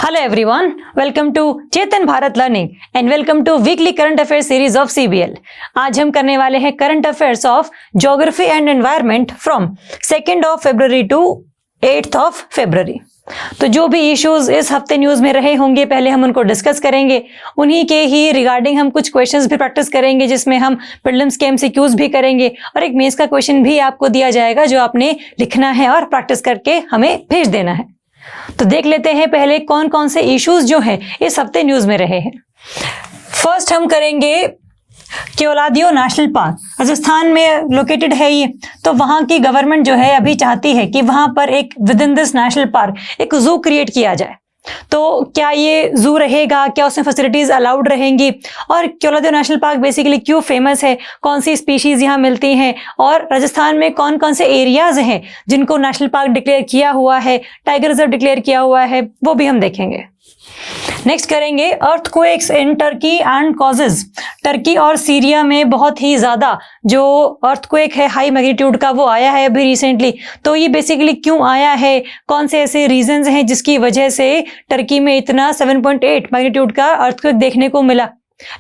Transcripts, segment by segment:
Hello everyone, welcome to Chetan Bharat learning and welcome to weekly current affair series of CBL। आज हम करने वाले हैं current affairs of geography and environment from 2 February to 8 February. तो जो भी इश्यूज इस हफ्ते न्यूज में रहे होंगे पहले हम उनको डिस्कस करेंगे, उन्हीं के ही रिगार्डिंग हम कुछ क्वेश्चंस भी प्रैक्टिस करेंगे जिसमें हम प्रीलिम्स के MCQs भी करेंगे और एक मेंस का क्वेश्चन भी आपको दिया जाएगा जो आपने लिखना है और प्रैक्टिस करके हमें भेज देना है। तो देख लेते हैं पहले कौन कौन से इश्यूज जो हैं इस हफ्ते न्यूज में रहे हैं। फर्स्ट हम करेंगे केवलादियो नेशनल पार्क, राजस्थान में लोकेटेड है ये। तो वहां की गवर्नमेंट जो है अभी चाहती है कि वहां पर एक with in this national park एक जू क्रिएट किया जाए। तो क्या ये जू रहेगा, क्या उसमें फैसिलिटीज अलाउड रहेंगी और केवलादियो नेशनल पार्क बेसिकली क्यों फेमस है, कौन सी स्पीशीज यहाँ मिलती हैं और राजस्थान में कौन कौन से एरियाज हैं जिनको नेशनल पार्क डिक्लेयर किया हुआ है, टाइगर रिजर्व डिक्लेयर किया हुआ है, वो भी हम देखेंगे। नेक्स्ट करेंगे earthquakes in Turkey and causes. Turkey और सीरिया में बहुत ही ज्यादा जो अर्थक्वेक है हाई मैग्नीट्यूड का वो आया है अभी रिसेंटली। तो ये बेसिकली क्यों आया है, कौन से ऐसे रीजंस हैं जिसकी वजह से टर्की में इतना 7.8 मैग्नीट्यूड का अर्थक्वेक देखने को मिला,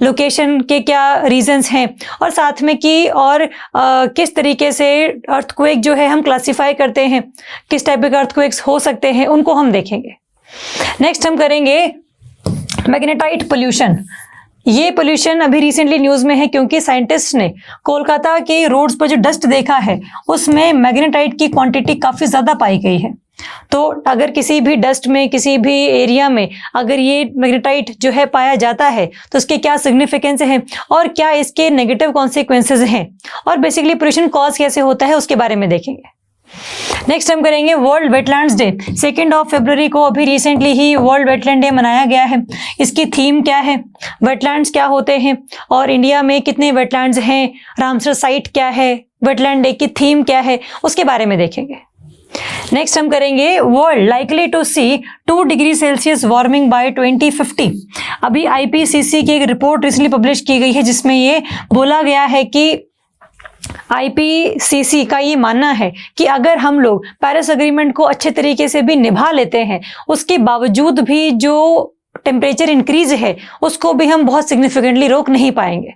लोकेशन के क्या रीजंस हैं और साथ में कि और किस तरीके से अर्थक्वेक जो है हम क्लासिफाई करते हैं, किस टाइप के अर्थक्वेक्स हो सकते हैं, उनको हम देखेंगे। नेक्स्ट हम करेंगे मैग्नेटाइट पोल्यूशन। ये पोल्यूशन अभी रिसेंटली न्यूज में है क्योंकि साइंटिस्ट ने कोलकाता के रोड्स पर जो डस्ट देखा है उसमें मैग्नेटाइट की क्वांटिटी काफी ज्यादा पाई गई है। तो अगर किसी भी डस्ट में किसी भी एरिया में अगर ये मैग्नेटाइट जो है पाया जाता है तो उसके क्या सिग्निफिकेंस है और क्या इसके नेगेटिव कॉन्सिक्वेंसेज हैं और बेसिकली पोल्यूशन कॉज कैसे होता है उसके बारे में देखेंगे। नेक्स्ट हम करेंगे वर्ल्ड वेटलैंड्स डे। 2 फरवरी को अभी रिसेंटली ही वर्ल्ड वेटलैंड डे मनाया गया है। इसकी थीम क्या है, वेटलैंड्स क्या होते हैं और इंडिया में कितने वेटलैंड्स हैं, रामसर साइट क्या है, वेटलैंड डे की थीम क्या है, उसके बारे में देखेंगे। नेक्स्ट हम करेंगे world likely to see 2 degree Celsius warming by 2050। अभी IPCC की एक रिपोर्ट रिसेंटली पब्लिश की गई है जिसमें ये बोला गया है कि IPCC का ये मानना है कि अगर हम लोग पेरिस एग्रीमेंट को अच्छे तरीके से भी निभा लेते हैं उसके बावजूद भी जो टेम्परेचर इंक्रीज है उसको भी हम बहुत सिग्निफिकेंटली रोक नहीं पाएंगे।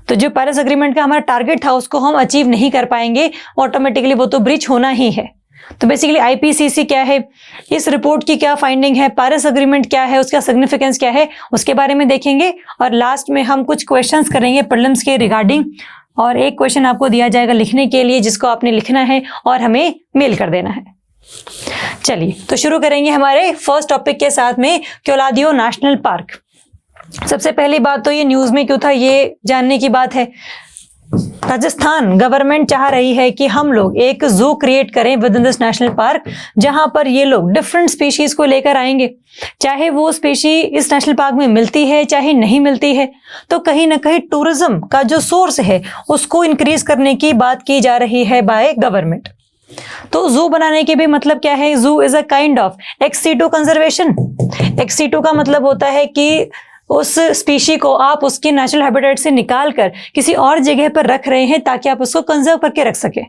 तो जो पेरिस एग्रीमेंट का हमारा टारगेट था उसको हम अचीव नहीं कर पाएंगे, ऑटोमेटिकली वो तो ब्रीच होना ही है। तो बेसिकली IPCC क्या है, इस रिपोर्ट की क्या फाइंडिंग है, पेरिस एग्रीमेंट क्या है, उसका सिग्निफिकेंस क्या है, उसके बारे में देखेंगे और लास्ट में हम कुछ क्वेश्चंस करेंगे प्रीलिम्स के रिगार्डिंग और एक क्वेश्चन आपको दिया जाएगा लिखने के लिए जिसको आपने लिखना है और हमें मेल कर देना है। चलिए तो शुरू करेंगे हमारे फर्स्ट टॉपिक के साथ में केवलादियो नेशनल पार्क। सबसे पहली बात तो ये न्यूज में क्यों था ये जानने की बात है। राजस्थान गवर्नमेंट चाह रही है कि हम लोग एक जू क्रिएट करें with in this national park जहां पर ये लोग डिफरेंट स्पीशीज को लेकर आएंगे, चाहे वो स्पीशी इस नेशनल पार्क में मिलती है चाहे नहीं मिलती है। तो कहीं ना कहीं टूरिज्म का जो सोर्स है उसको इंक्रीज करने की बात की जा रही है बाय गवर्नमेंट। तो जू बनाने के भी मतलब क्या है, जू is a kind of ex-situ conservation. ex-situ का मतलब होता है कि उस स्पीशी को आप उसके नेचुरल हैबिटेट से निकाल कर किसी और जगह पर रख रहे हैं ताकि आप उसको कंजर्व करके रख सके।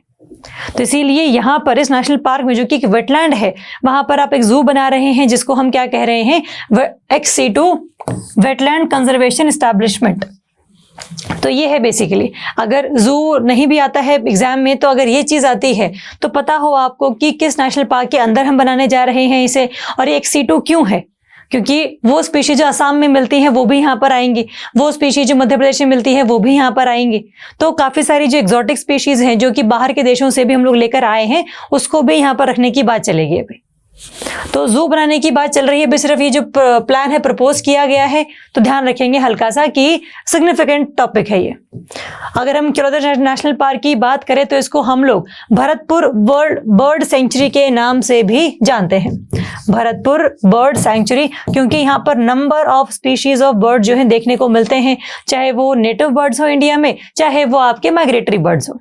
तो इसीलिए यहाँ पर इस नेशनल पार्क में जो कि एक वेटलैंड है वहां पर आप एक जू बना रहे हैं जिसको हम क्या कह रहे हैं, ex-situ वेटलैंड कंजर्वेशन एस्टैब्लिशमेंट। तो ये है बेसिकली, अगर जू नहीं भी आता है एग्जाम में तो अगर ये चीज आती है तो पता हो आपको कि किस नेशनल पार्क के अंदर हम बनाने जा रहे हैं इसे और ये ex-situ क्यों है, क्योंकि वो स्पीशीज जो असम में मिलती हैं वो भी यहाँ पर आएंगी, वो स्पीशीज जो मध्य प्रदेश में मिलती है वो भी यहाँ पर आएंगी। तो काफी सारी जो एक्सोटिक स्पीशीज हैं जो कि बाहर के देशों से भी हम लोग लेकर आए हैं उसको भी यहाँ पर रखने की बात चलेगी अभी। तो जू बनाने की बात चल रही है, भी सिर्फ ये जो प्लान है प्रपोज किया गया है तो ध्यान रखेंगे हल्का सा कि सिग्निफिकेंट टॉपिक है ये। अगर हम केवलादियो नेशनल पार्क की बात करें तो इसको हम लोग भरतपुर वर्ल्ड बर्ड सेंचुरी के नाम से भी जानते हैं। भरतपुर बर्ड सेंचुरी क्योंकि यहाँ पर number of species of bird जो है देखने को मिलते हैं, चाहे वो नेटिव बर्ड्स हो इंडिया में चाहे वो आपके माइग्रेटरी बर्ड्स हो।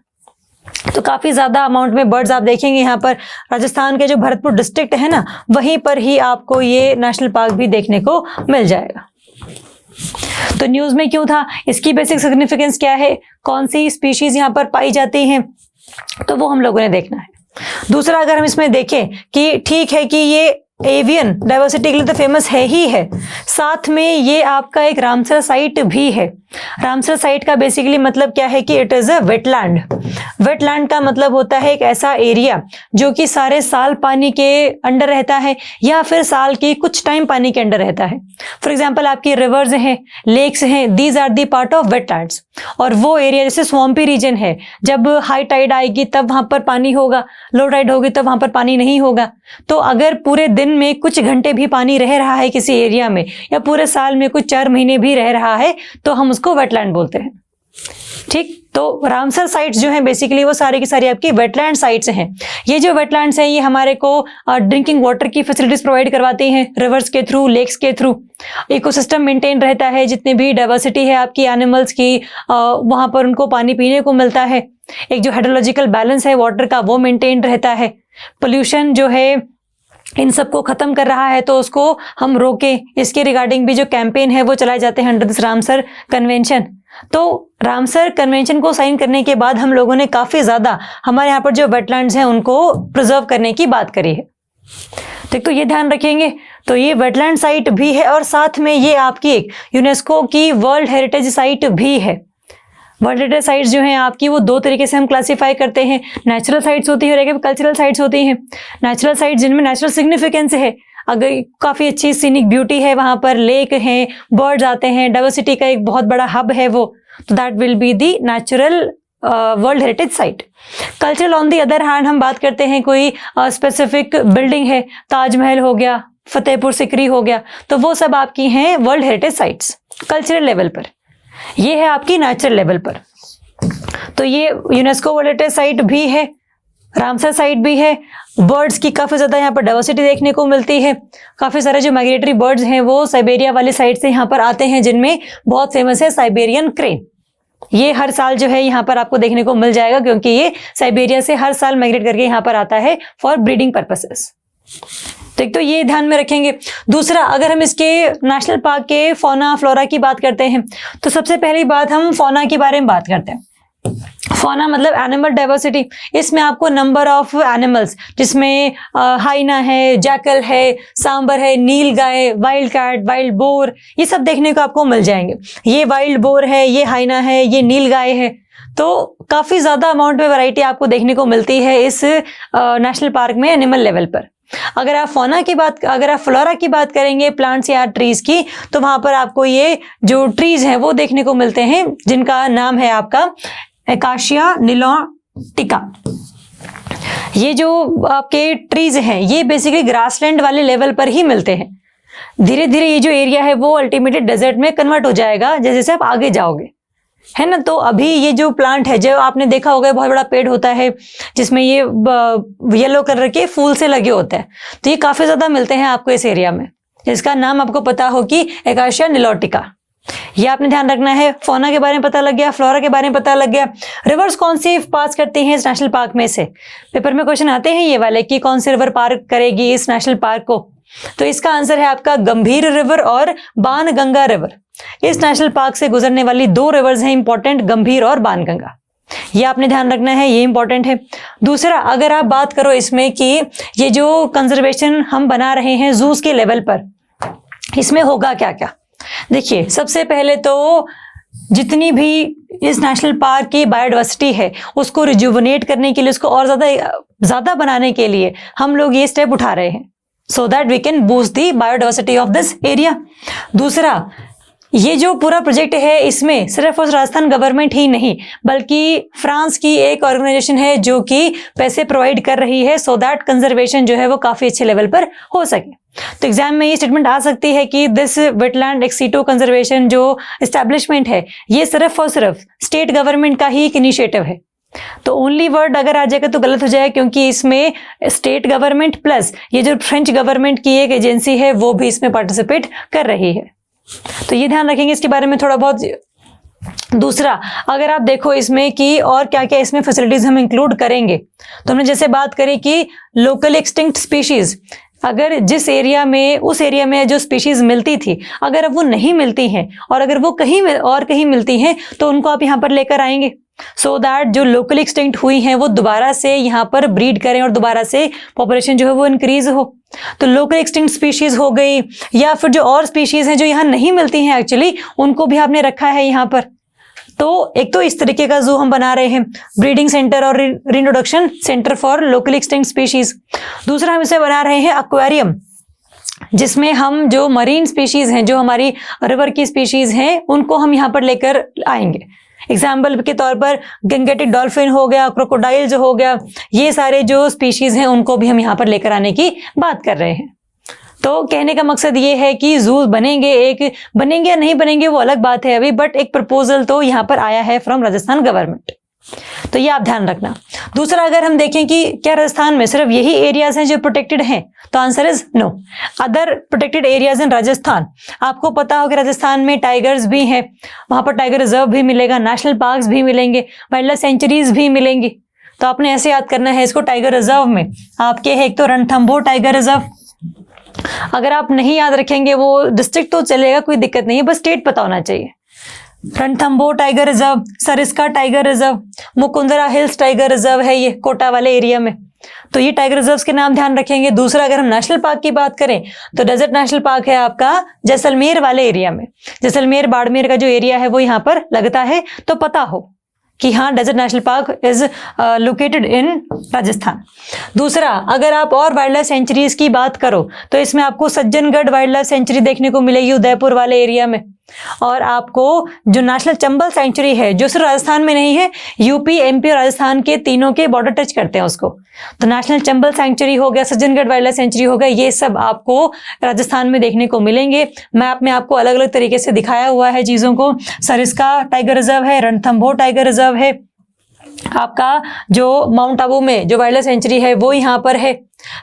तो काफी ज्यादा अमाउंट में बर्ड्स आप देखेंगे यहाँ पर। राजस्थान के जो भरतपुर डिस्ट्रिक्ट है ना वहीं पर ही आपको ये नेशनल पार्क भी देखने को मिल जाएगा। तो न्यूज में क्यों था, इसकी बेसिक सिग्निफिकेंस क्या है, कौन सी स्पीशीज यहाँ पर पाई जाती हैं, तो वो हम लोगों ने देखना है। दूसरा, अगर हम इसमें देखें कि ठीक है कि ये एवियन डाइवर्सिटी के लिए तो फेमस है ही है, साथ में ये आपका एक रामसर साइट भी है। रामसर साइट का बेसिकली मतलब क्या है कि it is a wetland. Wetland का मतलब होता है एक ऐसा एरिया जो कि सारे साल पानी के अंडर रहता है या फिर साल के कुछ टाइम पानी के अंडर रहता है। फॉर एग्जाम्पल आपकी रिवर्स हैं, लेक्स हैं, these are the part of wetlands. और वो एरिया जैसे स्वम्पी रीजन है, जब हाई टाइड आएगी तब वहां पर पानी होगा, लो टाइड होगी तब वहां पर पानी नहीं होगा। तो अगर पूरे दिन में कुछ घंटे भी पानी रह रहा है किसी एरिया में, या पूरे साल में कुछ 4 महीने भी रह रहा है, तो हम उसको वेटलैंड बोलते हैं। ठीक, तो रामसर साइट्स जो हैं बेसिकली वो सारी की सारी आपकी वेटलैंड साइट्स हैं। ये जो वेटलैंड्स हैं ये हमारे को ड्रिंकिंग वाटर की फैसिलिटीज प्रोवाइड करवाती हैं, रिवर्स के थ्रू, लेक्स के थ्रू। इकोसिस्टम मेंटेन रहता है, जितनी भी डाइवर्सिटी है आपकी एनिमल्स की वहां पर उनको पानी पीने को मिलता है। एक जो हाइड्रोलॉजिकल बैलेंस है वाटर का वो मेंटेन रहता है। पोल्यूशन जो है इन सबको खत्म कर रहा है तो उसको हम रोके, इसके रिगार्डिंग भी जो कैंपेन है वो चलाए जाते हैं अंडर दिस रामसर कन्वेंशन। तो रामसर कन्वेंशन को साइन करने के बाद हम लोगों ने काफी ज्यादा हमारे यहाँ पर जो वेटलैंड्स हैं उनको प्रिजर्व करने की बात करी है। तो ये ध्यान रखेंगे। तो ये वेटलैंड साइट भी है और साथ में ये आपकी एक यूनेस्को की वर्ल्ड हेरिटेज साइट भी है। वर्ल्ड हेरिटेज साइट्स जो हैं आपकी वो 2 तरीके से हम क्लासिफाई करते हैं, नेचुरल साइट्स होती है और कल्चरल साइट्स होती हैं। नेचुरल साइट्स जिनमें नेचुरल सिग्निफिकेंस है, अगर काफ़ी अच्छी सीनिक ब्यूटी है, वहाँ पर लेक हैं, बर्ड्स आते हैं, डाइवर्सिटी का एक बहुत बड़ा हब है वो, तो that will be the natural world heritage site. Cultural on the other hand हम बात करते हैं कोई स्पेसिफिक बिल्डिंग है, ताजमहल हो गया, फतेहपुर सिकरी हो गया, तो वो सब आपकी हैं world heritage sites cultural level पर। ये है आपकी नेचुरल लेवल पर। तो ये यूनेस्को वर्ल्ड हेरिटेज साइट भी है, रामसर साइट भी है। बर्ड्स की काफ़ी ज़्यादा यहाँ पर डाइवर्सिटी देखने को मिलती है। काफ़ी सारे जो माइग्रेटरी बर्ड्स हैं वो साइबेरिया वाली साइड से यहाँ पर आते हैं, जिनमें बहुत फेमस है साइबेरियन क्रेन। ये हर साल जो है यहाँ पर आपको देखने को मिल जाएगा, क्योंकि ये साइबेरिया से हर साल माइग्रेट करके यहाँ पर आता है फॉर ब्रीडिंग पर्पसेस। तो एक तो ये ध्यान में रखेंगे। दूसरा, अगर हम इसके नेशनल पार्क के फौना फ्लोरा की बात करते हैं तो सबसे पहली बात हम फौना के बारे में बात करते हैं। फौना मतलब एनिमल डाइवर्सिटी। इसमें आपको नंबर ऑफ एनिमल्स, जिसमें हाइना है, जैकल है, सांबर है, नील गाय, वाइल्ड कैट, वाइल्ड बोर, ये सब देखने को आपको मिल जाएंगे। ये वाइल्ड बोर है, ये हाइना है, ये नील गाय है। तो काफ़ी ज़्यादा अमाउंट में वैरायटी आपको देखने को मिलती है इस नेशनल पार्क में एनिमल लेवल पर। अगर आप फ्लोरा की बात करेंगे, प्लांट्स या ट्रीज की, तो वहां पर आपको ये जो ट्रीज हैं वो देखने को मिलते हैं, जिनका नाम है आपका एकाशिया निलोटिका। ये जो आपके ट्रीज हैं ये बेसिकली ग्रासलैंड वाले लेवल पर ही मिलते हैं। धीरे धीरे ये जो एरिया है वो अल्टीमेटली डेजर्ट में कन्वर्ट हो जाएगा जैसे जैसे आप आगे जाओगे, है ना। तो अभी ये जो प्लांट है, जो आपने देखा होगा बहुत बड़ा पेड़ होता है जिसमें ये येलो कलर के फूल से लगे होते हैं, तो ये काफी ज्यादा मिलते हैं आपको इस एरिया में, जिसका नाम आपको पता हो कि एकाशिया निलोटिका। ये आपने ध्यान रखना है। फौना के बारे में पता लग गया, फ्लोरा के बारे में पता लग गया। रिवर्स कौन सी पास करती हैं इस नेशनल पार्क में से? पेपर में क्वेश्चन आते हैं ये वाले कि कौन सी रिवर पार करेगी इस नेशनल पार्क को। तो इसका आंसर है आपका गंभीर रिवर और बाणगंगा रिवर। इस नेशनल पार्क से गुजरने वाली 2 रिवर्स हैं इंपॉर्टेंट, गंभीर और बाणगंगा। ये आपने ध्यान रखना है, ये इंपॉर्टेंट है। दूसरा, अगर आप बात करो इसमें कि ये जो कंजर्वेशन हम बना रहे हैं जूस के लेवल पर, इसमें होगा क्या क्या। देखिए, सबसे पहले तो जितनी भी इस नेशनल पार्क की बायोडाइवर्सिटी है उसको रिजुवनेट करने के लिए, उसको और ज्यादा बनाने के लिए हम लोग ये स्टेप उठा रहे हैं, so that we can boost the biodiversity of this area. दूसरा, ये जो पूरा प्रोजेक्ट है इसमें सिर्फ और राजस्थान गवर्नमेंट ही नहीं बल्कि फ्रांस की एक ऑर्गेनाइजेशन है जो कि पैसे प्रोवाइड कर रही है, सो दैट कंजर्वेशन जो है वो काफी अच्छे लेवल पर हो सके। तो एग्जाम में ये स्टेटमेंट आ सकती है कि दिस वेटलैंड एक्सीटो कंजर्वेशन जो एस्टैब्लिशमेंट है ये सिर्फ और सिर्फ स्टेट गवर्नमेंट का ही एक इनिशिएटिव है। तो ओनली वर्ड अगर आ जाएगा तो गलत हो जाएगा, क्योंकि इसमें स्टेट गवर्नमेंट प्लस ये जो फ्रेंच गवर्नमेंट की एक एजेंसी है वो भी इसमें पार्टिसिपेट कर रही है। तो ये ध्यान रखेंगे इसके बारे में थोड़ा बहुत। दूसरा, अगर आप देखो इसमें कि और क्या क्या इसमें फैसिलिटीज हम इंक्लूड करेंगे, तो हमने जैसे बात करी कि लोकल एक्सटिंक्ट स्पीशीज, अगर जिस एरिया में उस एरिया में जो स्पीशीज मिलती थी अगर अब वो नहीं मिलती हैं और अगर वो कहीं और कहीं मिलती हैं तो उनको आप यहाँ पर लेकर आएंगे। सो दैट जो लोकली एक्सटिंक्ट हुई हैं वो दोबारा से यहाँ पर ब्रीड करें और दोबारा से पॉपुलेशन जो है वो इंक्रीज हो। तो लोकल एक्सटिंक्ट स्पीशीज हो गई, या फिर जो और स्पीशीज हैं जो यहाँ नहीं मिलती हैं एक्चुअली, उनको भी आपने रखा है यहाँ पर। तो एक तो इस तरीके का जू हम बना रहे हैं, ब्रीडिंग सेंटर और reintroduction centre for locally extinct species. दूसरा हम इसे बना रहे हैं एक्वेरियम, जिसमें हम जो मरीन स्पीशीज हैं, जो हमारी रिवर की स्पीशीज हैं, उनको हम यहाँ पर लेकर आएंगे। एग्जाम्पल के तौर पर गंगेटिक डॉल्फिन हो गया, क्रोकोडाइल जो हो गया, ये सारे जो स्पीशीज हैं उनको भी हम यहाँ पर लेकर आने की बात कर रहे हैं। तो कहने का मकसद ये है कि जू बनेंगे या नहीं बनेंगे वो अलग बात है अभी, बट एक प्रपोजल तो यहाँ पर आया है फ्रॉम राजस्थान गवर्नमेंट। तो ये आप ध्यान रखना। दूसरा, अगर हम देखें कि क्या राजस्थान में सिर्फ यही एरियाज हैं जो प्रोटेक्टेड हैं, तो answer is no. Other protected areas in Rajasthan, आपको पता हो कि राजस्थान में टाइगर्स भी हैं, वहां पर टाइगर रिजर्व भी मिलेगा, नेशनल पार्क्स भी मिलेंगे, वाइल्ड लाइफ सेंचुरीज भी मिलेंगी। तो आपने ऐसे याद करना है इसको। टाइगर रिजर्व में आपके है एक तो रणथंभौर टाइगर रिजर्व, अगर आप नहीं याद रखेंगे वो डिस्ट्रिक्ट तो चलेगा, कोई दिक्कत नहीं है, बस स्टेट पता होना चाहिए। Ranthambore tiger reserve, Sariska tiger reserve, Mukundra hills tiger reserve है ये कोटा वाले एरिया में। तो ये टाइगर रिजर्व्स के नाम ध्यान रखेंगे। दूसरा, अगर हम नेशनल पार्क की बात करें तो डेजर्ट नेशनल पार्क है आपका जैसलमेर वाले एरिया में। जैसलमेर बाड़मेर का जो एरिया है वो यहाँ पर लगता है, तो पता हो कि हाँ desert national park is located in Rajasthan. दूसरा, अगर आप और वाइल्ड लाइफ सेंचुरीज की बात करो तो इसमें आपको सज्जनगढ़ वाइल्ड लाइफ सेंचुरी देखने को मिलेगी उदयपुर वाले एरिया में। और आपको जो नेशनल चंबल सेंचुरी है, जो सिर्फ राजस्थान में नहीं है, यूपी, एमपी और राजस्थान के तीनों के बॉर्डर टच करते हैं उसको। तो नेशनल चंबल सेंचुरी हो गया, सज्जनगढ़ वाइल्ड लाइफ सेंचुरी हो गया, ये सब आपको राजस्थान में देखने को मिलेंगे। मैप में आपको अलग अलग तरीके से दिखाया हुआ है चीजों को। सरिस्का टाइगर रिजर्व है, रणथंभौर टाइगर रिजर्व है, आपका जो माउंट आबू में जो वाइल्ड लाइफ सेंचुरी है वो यहाँ पर है।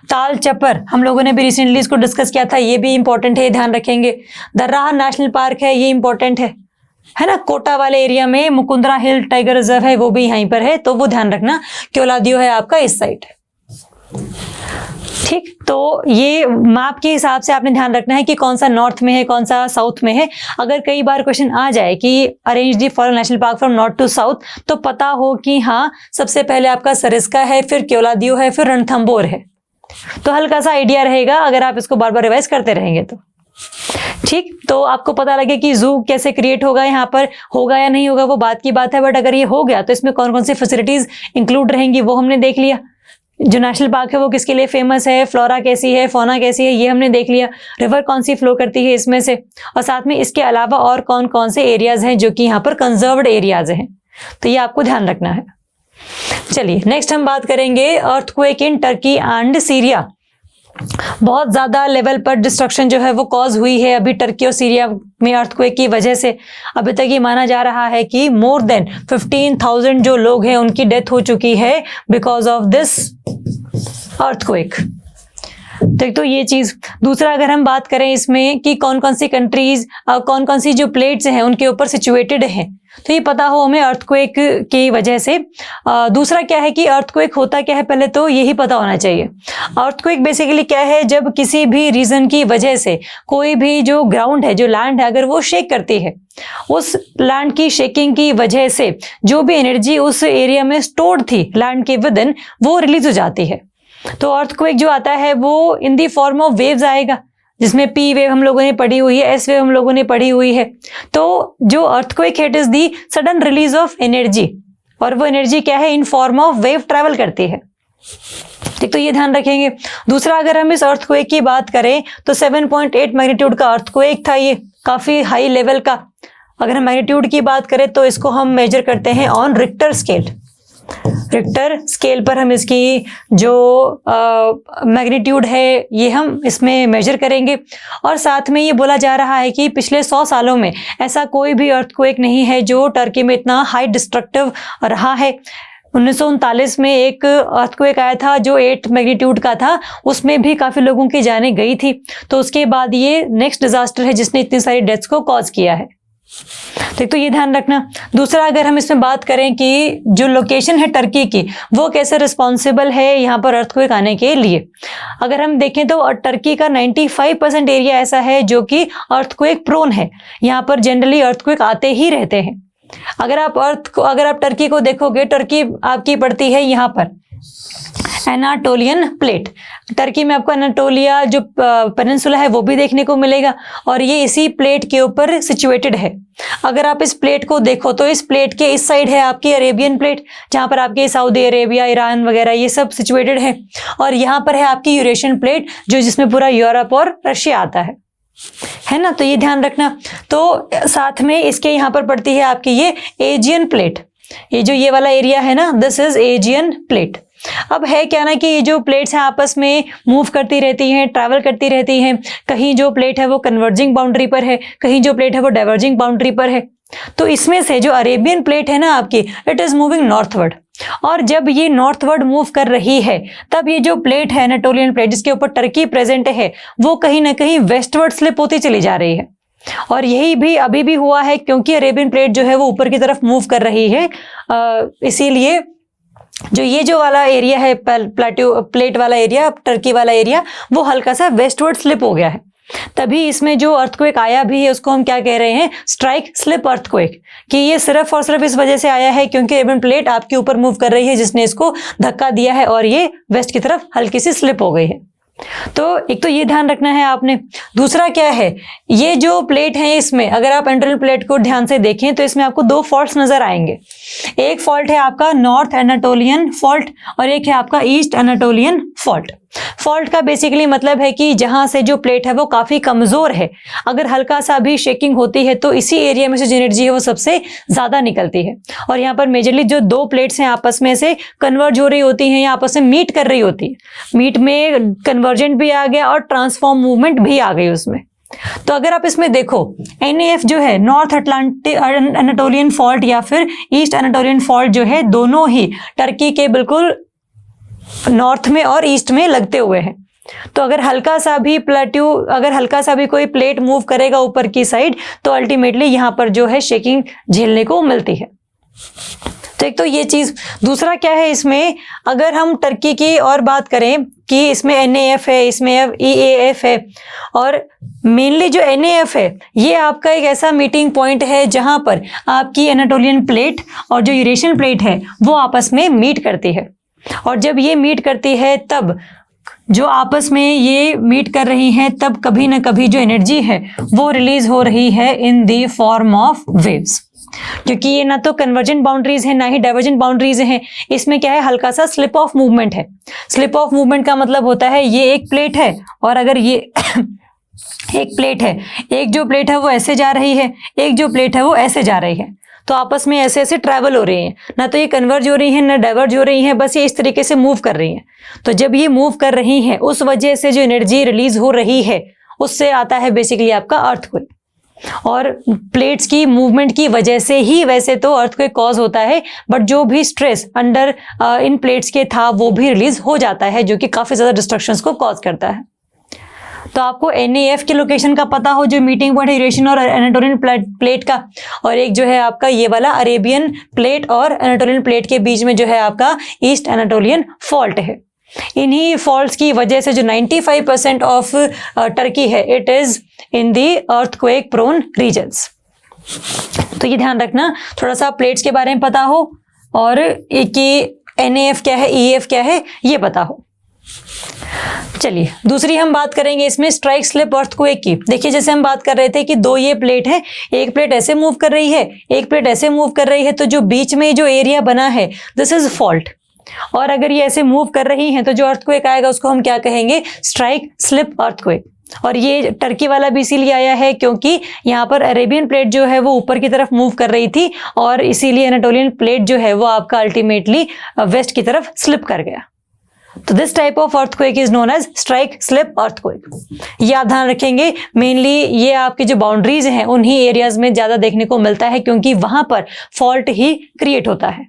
ताल चपर हम लोगों ने भी रिसेंटली इसको डिस्कस किया था, ये भी इंपॉर्टेंट है, ध्यान रखेंगे। दर्राह नेशनल पार्क है, ये इंपॉर्टेंट है ना। कोटा वाले एरिया में मुकुंदरा हिल टाइगर रिजर्व है, वो भी यहीं पर है, तो वो ध्यान रखना। केवलादियो है आपका इस साइड, ठीक। तो ये मैप के हिसाब से आपने ध्यान रखना है कि कौन सा नॉर्थ में है, कौन सा साउथ में है। अगर कई बार क्वेश्चन आ जाए कि arrange the foreign national park from north to south, तो पता हो कि हाँ सबसे पहले आपका सरिस्का है, फिर केवलादियो है, फिर रणथंभौर है। तो हल्का सा आइडिया रहेगा अगर आप इसको बार बार रिवाइज करते रहेंगे तो, ठीक। तो आपको पता लगे कि जू कैसे क्रिएट होगा, यहाँ पर होगा या नहीं होगा वो बात की बात है, बट अगर ये हो गया तो इसमें कौन कौन सी फैसिलिटीज इंक्लूड रहेंगी वो हमने देख लिया। जो नेशनल पार्क है वो किसके लिए फेमस है, फ्लोरा कैसी है, फौना कैसी है, ये हमने देख लिया। रिवर कौन सी फ्लो करती है इसमें से, और साथ में इसके अलावा और कौन कौन से एरियाज हैं जो कि यहाँ पर कंजर्व्ड एरियाज हैं, तो ये आपको ध्यान रखना है। चलिए नेक्स्ट हम बात करेंगे earthquake in Turkey and Syria. बहुत ज्यादा लेवल पर डिस्ट्रक्शन जो है वो कॉज हुई है अभी टर्की और सीरिया में अर्थक्वेक की वजह से। अभी तक ये माना जा रहा है कि मोर देन 15,000 जो लोग हैं उनकी डेथ हो चुकी है बिकॉज ऑफ दिस अर्थक्वेक। तो ये चीज। दूसरा, अगर हम बात करें इसमें कि कौन कौन सी कंट्रीज, कौन कौन सी जो प्लेट्स हैं उनके ऊपर सिचुएटेड हैं, तो ये पता हो हमें अर्थक्वेक की वजह से। दूसरा क्या है कि अर्थक्वेक होता क्या है, पहले तो यही पता होना चाहिए। अर्थक्वेक बेसिकली क्या है, जब किसी भी रीजन की वजह से कोई भी जो ग्राउंड है, जो लैंड है, अगर वो शेक करती है, उस लैंड की शेकिंग की वजह से जो भी एनर्जी उस एरिया में स्टोर्ड थी लैंड के विद इन, वो रिलीज हो जाती है। तो अर्थक्वेक जो आता है वो इन दी फॉर्म ऑफ वेव्स आएगा, जिसमें पी वेव हम लोगों ने पढ़ी हुई है, एस वेव हम लोगों ने पढ़ी हुई है। तो जो अर्थक्वेक है it is the sudden release of energy, और वो एनर्जी क्या है, in form of wave travel करती है, ठीक। तो ये ध्यान रखेंगे। दूसरा, अगर हम इस अर्थक्वेक की बात करें तो 7.8 मैग्नीट्यूड का अर्थक्वेक था, ये काफी हाई लेवल का। अगर हम मैग्नीट्यूड की बात करें तो इसको हम मेजर करते हैं on Richter scale. Richter scale पर हम इसकी जो मैग्नीट्यूड है ये हम इसमें मेजर करेंगे। और साथ में ये बोला जा रहा है कि पिछले 100 सालों में ऐसा कोई भी अर्थक्वेक नहीं है जो टर्की में इतना हाई डिस्ट्रक्टिव रहा है। 1939 में एक अर्थक्वेक आया था जो 8 मैग्नीट्यूड का था, उसमें भी काफी लोगों की जानें गई थी। तो उसके बाद ये नेक्स्ट डिजास्टर है जिसने इतनी सारी डेथ्स को कॉज किया है, तो ये ध्यान रखना। दूसरा, अगर हम इसमें बात करें कि जो लोकेशन है टर्की की वो कैसे रिस्पॉन्सिबल है यहाँ पर अर्थक्वेक आने के लिए, अगर हम देखें तो टर्की का 95% एरिया ऐसा है जो कि अर्थक्वेक प्रोन है। यहाँ पर जनरली अर्थक्वेक आते ही रहते हैं। अगर आप टर्की को देखोगे, टर्की आपकी पड़ती है यहाँ पर एनाटोलियन प्लेट। टर्की में आपको एनाटोलिया जो पेनिनसुला है वो भी देखने को मिलेगा और ये इसी प्लेट के ऊपर सिचुएटेड है। अगर आप इस प्लेट को देखो तो इस प्लेट के इस साइड है आपकी अरेबियन प्लेट, जहाँ पर आपकी सऊदी अरेबिया, ईरान वगैरह ये सब सिचुएटेड है, और यहाँ पर है आपकी यूरेशियन प्लेट जो जिसमें पूरा यूरोप और रशिया आता है ना। तो ये ध्यान रखना। तो साथ में इसके यहाँ पर पड़ती है आपकी ये एजियन प्लेट। ये वाला एरिया है ना, दिस इज एजियन प्लेट। अब है क्या ना कि ये जो प्लेट्स हैं आपस में मूव करती रहती हैं, ट्रैवल करती रहती हैं। कहीं जो प्लेट है वो कन्वर्जिंग बाउंड्री पर है, कहीं जो प्लेट है वो डाइवर्जिंग बाउंड्री पर है। तो इसमें से जो अरेबियन प्लेट है ना आपकी, इट इज मूविंग नॉर्थवर्ड, और जब ये नॉर्थवर्ड मूव कर रही है तब ये जो प्लेट है एनाटोलियन प्लेट जिसके ऊपर टर्की प्रेजेंट है, वो कहीं ना कहीं वेस्टवर्ड स्लिप होती चली जा रही है। और यही भी अभी भी हुआ है क्योंकि अरेबियन प्लेट जो है वो ऊपर की तरफ मूव कर रही है, इसीलिए जो ये जो वाला एरिया है प्लेट वाला एरिया, टर्की वाला एरिया, वो हल्का सा वेस्टवर्ड स्लिप हो गया है। तभी इसमें जो अर्थक्वेक आया भी है उसको हम क्या कह रहे हैं, स्ट्राइक स्लिप अर्थक्वेक, कि ये सिर्फ और सिर्फ इस वजह से आया है क्योंकि अरेबियन प्लेट आपके ऊपर मूव कर रही है जिसने इसको धक्का दिया है और ये वेस्ट की तरफ हल्की सी स्लिप हो गई है। तो एक तो ये ध्यान रखना है आपने। दूसरा क्या है, ये जो प्लेट है इसमें अगर आप एनाटोलियन प्लेट को ध्यान से देखें तो इसमें आपको दो फॉल्ट्स नजर आएंगे। एक फॉल्ट है आपका नॉर्थ एनाटोलियन फॉल्ट और एक है आपका ईस्ट एनाटोलियन फॉल्ट। फॉल्ट का बेसिकली मतलब है कि जहां से जो प्लेट है वो काफी कमजोर है, अगर हल्का सा भी शेकिंग होती है तो इसी एरिया में से जो एनर्जी है वो सबसे ज्यादा निकलती है। और यहाँ पर मेजरली जो दो प्लेट्स हैं आपस में से कन्वर्ज हो रही होती हैं या आपस में मीट कर रही होती है। मीट में कन्वर्जेंट भी आ गया और ट्रांसफॉर्म मूवमेंट भी आ गई उसमें। तो अगर आप इसमें देखो NAF जो है नॉर्थ अटलांटिक एनाटोलियन फॉल्ट या फिर ईस्ट एनाटोलियन फॉल्ट जो है, दोनों ही टर्की के बिल्कुल नॉर्थ में और ईस्ट में लगते हुए हैं। तो अगर हल्का सा भी कोई प्लेट मूव करेगा ऊपर की साइड तो अल्टीमेटली यहां पर जो है शेकिंग झेलने को मिलती है। तो एक तो ये चीज। दूसरा क्या है इसमें, अगर हम टर्की की और बात करें कि इसमें NAF है, इसमें EAF है, और मेनली जो NAF है ये आपका एक ऐसा मीटिंग पॉइंट है जहां पर आपकी एनाटोलियन प्लेट और जो यूरेशियन प्लेट है वो आपस में मीट करती है। और जब ये मीट करती है तब जो आपस में ये मीट कर रही हैं तब कभी ना कभी जो एनर्जी है वो रिलीज हो रही है in the form of waves, क्योंकि ये ना तो कन्वर्जेंट बाउंड्रीज है ना ही डाइवर्जेंट बाउंड्रीज हैं। इसमें क्या है, हल्का सा स्लिप ऑफ मूवमेंट है। स्लिप ऑफ मूवमेंट का मतलब होता है ये एक प्लेट है और अगर ये एक प्लेट है, एक जो प्लेट है वो ऐसे जा रही है, एक जो प्लेट है वो ऐसे जा रही है, तो आपस में ऐसे ऐसे ट्रैवल हो रही हैं, ना तो ये कन्वर्ज हो रही हैं ना डाइवर्ज हो रही हैं, बस ये इस तरीके से मूव कर रही हैं। तो जब ये मूव कर रही हैं उस वजह से जो एनर्जी रिलीज हो रही है उससे आता है बेसिकली आपका अर्थक्वेक। और प्लेट्स की मूवमेंट की वजह से ही वैसे तो अर्थक्वेक कॉज होता है, बट जो भी स्ट्रेस अंडर इन प्लेट्स के था वो भी रिलीज हो जाता है जो कि काफी ज्यादा डिस्ट्रक्शंस को कॉज करता है। तो आपको NAF के लोकेशन का पता हो जो मीटिंग पॉइंट है यूरेशियन और एनाटोलियन प्लेट का, और एक जो है आपका ये वाला अरेबियन प्लेट और एनाटोलियन प्लेट के बीच में जो है आपका ईस्ट एनाटोलियन फॉल्ट है। इन्हीं फॉल्ट्स की वजह से जो 95% ऑफ टर्की है it is in the earthquake prone regions. तो ये ध्यान रखना, थोड़ा सा प्लेट्स के बारे में पता हो और कि NAF क्या है, EAF क्या है ये पता हो। चलिए दूसरी हम बात करेंगे इसमें स्ट्राइक स्लिप अर्थक्वेक की। देखिए जैसे हम बात कर रहे थे कि दो ये प्लेट है, एक प्लेट ऐसे मूव कर रही है, एक प्लेट ऐसे मूव कर रही है, तो जो बीच में जो एरिया बना है दिस इज फॉल्ट। और अगर ये ऐसे मूव कर रही हैं तो जो अर्थक्वेक आएगा उसको हम क्या कहेंगे, स्ट्राइक स्लिप अर्थक्वेक। और ये टर्की वाला भी इसीलिए आया है क्योंकि यहाँ पर अरेबियन प्लेट जो है वो ऊपर की तरफ मूव कर रही थी और इसीलिए एनाटोलियन प्लेट जो है वो आपका अल्टीमेटली वेस्ट की तरफ स्लिप कर गया। तो this type of earthquake is known as strike slip earthquake. ये आप ध्यान रखेंगे, मेनली ये आपकी जो बाउंड्रीज हैं उन्हीं एरियाज में ज्यादा देखने को मिलता है क्योंकि वहां पर फॉल्ट ही क्रिएट होता है।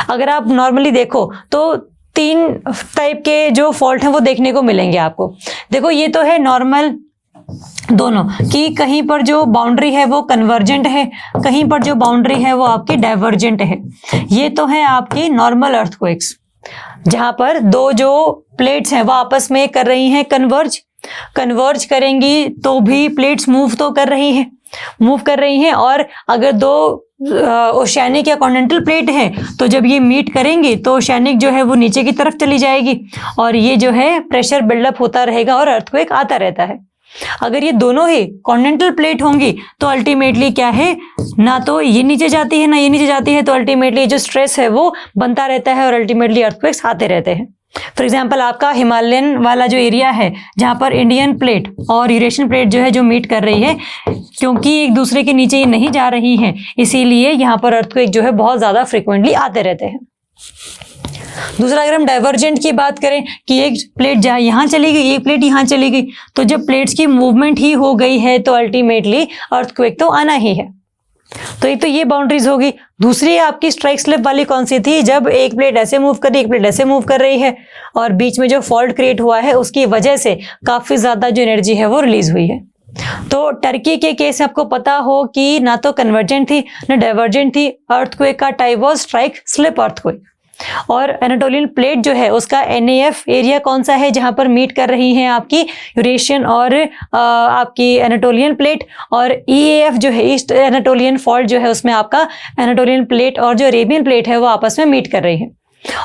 अगर आप नॉर्मली देखो तो तीन टाइप के जो फॉल्ट हैं वो देखने को मिलेंगे आपको। देखो ये तो है नॉर्मल दोनों कि कहीं पर जो बाउंड्री है वो कन्वर्जेंट है, कहीं पर जो बाउंड्री है वो आपकी डाइवर्जेंट है। ये तो है आपकी नॉर्मल अर्थक्वेक्स जहां पर दो जो प्लेट्स हैं वो आपस में कर रही हैं कन्वर्ज करेंगी तो भी प्लेट्स मूव तो कर रही हैं और अगर दो ओशियानिक या कॉन्टिनेंटल प्लेट है, तो जब ये मीट करेंगे तो ओशियानिक जो है वो नीचे की तरफ चली जाएगी और ये जो है प्रेशर बिल्डअप होता रहेगा और अर्थक्वेक आता रहता है। अगर ये दोनों ही कॉन्टिनेंटल प्लेट होंगी तो अल्टीमेटली क्या है, ना तो ये नीचे जाती है ना ये नीचे जाती है, तो अल्टीमेटली जो स्ट्रेस है वो बनता रहता है और अल्टीमेटली अर्थक्वेक्स आते रहते हैं। फॉर एग्जाम्पल आपका हिमालयन वाला जो एरिया है जहाँ पर इंडियन प्लेट और यूरेशियन प्लेट जो है जो मीट कर रही है, क्योंकि एक दूसरे के नीचे ये नहीं जा रही है, इसीलिए यहाँ पर अर्थक्वेक जो है बहुत ज़्यादा फ्रिक्वेंटली आते रहते हैं। दूसरा, अगर हम डाइवर्जेंट की बात करें कि एक प्लेट जहाँ यहाँ चली गई, एक प्लेट यहाँ चली गई, तो जब प्लेट्स की मूवमेंट ही हो गई है तो अल्टीमेटली अर्थक्वेक तो आना ही है। तो एक तो ये बाउंड्रीज होगी। दूसरी आपकी स्ट्राइक स्लिप वाली कौन सी थी, जब एक प्लेट ऐसे मूव कर रही है, एक प्लेट ऐसे मूव कर रही है और बीच में जो फॉल्ट क्रिएट हुआ है उसकी वजह से काफी ज्यादा जो एनर्जी है वो रिलीज हुई है। तो टर्की के केस आपको पता हो कि ना तो कन्वर्जेंट थी ना डाइवर्जेंट थी, अर्थक्वेक का type was strike slip earthquake. और एनाटोलियन प्लेट जो है उसका एनएएफ एरिया कौन सा है जहां पर मीट कर रही हैं आपकी यूरेशियन और आपकी एनाटोलियन प्लेट, और ईएएफ जो है ईस्ट एनाटोलियन फॉल्ट जो है उसमें आपका एनाटोलियन प्लेट और जो अरेबियन प्लेट है वो आपस में मीट कर रही है।